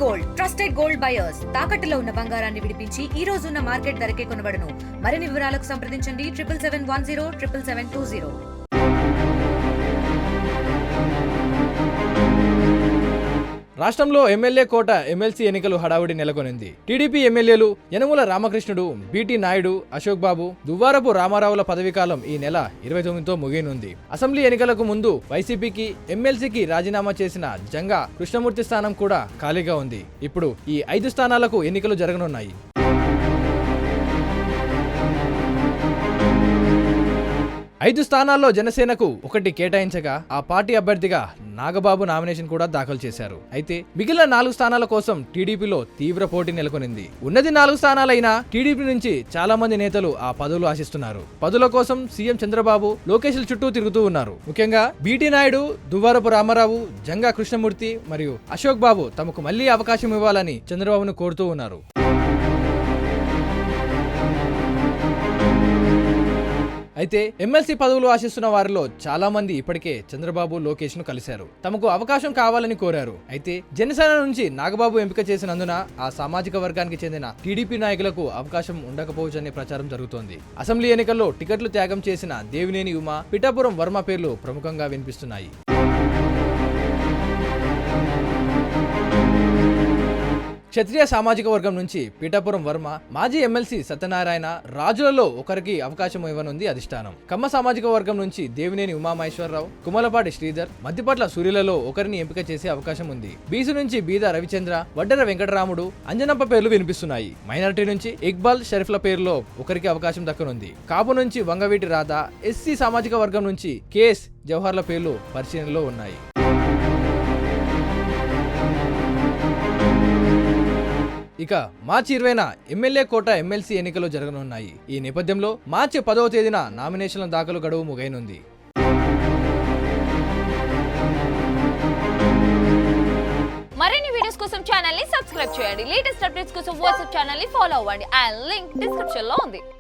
Gold trusted gold buyers తాకట్టులో ఉన్న బంగారాన్ని విడిపించి ఈ రోజు ఉన్న మార్కెట్ ధరకే కొనబడును. మరిన్ని వివరాలకు సంప్రదించండి 7771077720. రాష్ట్రంలో ఎమ్మెల్యే కోట ఎమ్మెల్సీ ఎన్నికలు హడావుడి నెలకొనింది. టీడీపీ ఎమ్మెల్యేలు యనమల రామకృష్ణుడు, బీటీ నాయుడు, అశోక్ బాబు, దువ్వారపు రామారావుల పదవీకాలం ఈ నెల 29తో ముగియనుంది. అసెంబ్లీ ఎన్నికలకు ముందు వైసీపీకి ఎమ్మెల్సీకి రాజీనామా చేసిన జంగా కృష్ణమూర్తి స్థానం కూడా ఖాళీగా ఉంది. ఇప్పుడు ఈ 5 స్థానాలకు ఎన్నికలు జరగనున్నాయి. 5 స్థానాల్లో జనసేనకు 1 కేటాయించగా ఆ పార్టీ అభ్యర్థిగా నాగబాబు నామినేషన్ కూడా దాఖలు చేశారు. అయితే మిగిలిన 4 స్థానాల కోసం టీడీపీలో తీవ్ర పోటీ నెలకొనింది. ఉన్నది 4 స్థానాలైనా టీడీపీ నుంచి చాలా మంది నేతలు ఆ పదవులు ఆశిస్తున్నారు. పదవుల కోసం సీఎం చంద్రబాబు లోకేష్ల చుట్టూ తిరుగుతూ ఉన్నారు. ముఖ్యంగా బీటీ నాయుడు, దువ్వారపు రామారావు, జంగా కృష్ణమూర్తి మరియు అశోక్ బాబు తమకు మళ్లీ అవకాశం ఇవ్వాలని చంద్రబాబును కోరుతూ ఉన్నారు. అయితే ఎమ్మెల్సీ పదవులు ఆశిస్తున్న వారిలో చాలా మంది ఇప్పటికే చంద్రబాబు, లోకేష్ ను కలిశారు. తమకు అవకాశం కావాలని కోరారు. అయితే జనసేన నుంచి నాగబాబు ఎంపిక చేసినందున ఆ సామాజిక వర్గానికి చెందిన టీడీపీ నాయకులకు అవకాశం ఉండకపోవచ్చనే ప్రచారం జరుగుతోంది. అసెంబ్లీ ఎన్నికల్లో టికెట్లు త్యాగం చేసిన దేవినేని ఉమ, పిఠాపురం వర్మ పేర్లు ప్రముఖంగా వినిపిస్తున్నాయి. క్షత్రియ సామాజిక వర్గం నుంచి పీఠాపురం వర్మ, మాజీ ఎమ్మెల్సీ సత్యనారాయణ, రాజులలో ఒకరికి అవకాశం ఇవ్వనుంది అధిష్టానం. కమ్మ సామాజిక వర్గం నుంచి దేవినేని ఉమామహేశ్వరరావు, కుమలపాటి శ్రీధర్, మద్దిపట్ల సూర్యులలో ఒకరిని ఎంపిక చేసే అవకాశం ఉంది. బీసీ నుంచి బీద రవిచంద్ర, వడ్డెర వెంకటరాముడు, అంజనప్ప పేర్లు వినిపిస్తున్నాయి. మైనారిటీ నుంచి ఇక్బాల్, షరీఫ్ల పేరులో ఒకరికి అవకాశం దక్కనుంది. కాపు నుంచి వంగవీటి రాధ, ఎస్సీ సామాజిక వర్గం నుంచి కేఎస్ జవహర్ల పేర్లు పరిశీలనలో ఉన్నాయి. ఇక మార్చి 20న ఎమ్మెల్యే కోట ఎమ్మెల్సీ ఎన్నికలు జరగనున్నాయి. ఈ నేపథ్యంలో మార్చి 10వ తేదీన నామినేషన్ల దాఖలు గడువు ముగియనుంది. మరిన్ని వీడియోస్ కోసం ఛానల్ ని సబ్స్క్రైబ్ చేయండి. లేటెస్ట్ అప్డేట్స్ కోసం వాట్సాప్ ఛానల్ ని ఫాలో అవ్వండి. ఆ లింక్ డిస్క్రిప్షన్ లో ఉంది.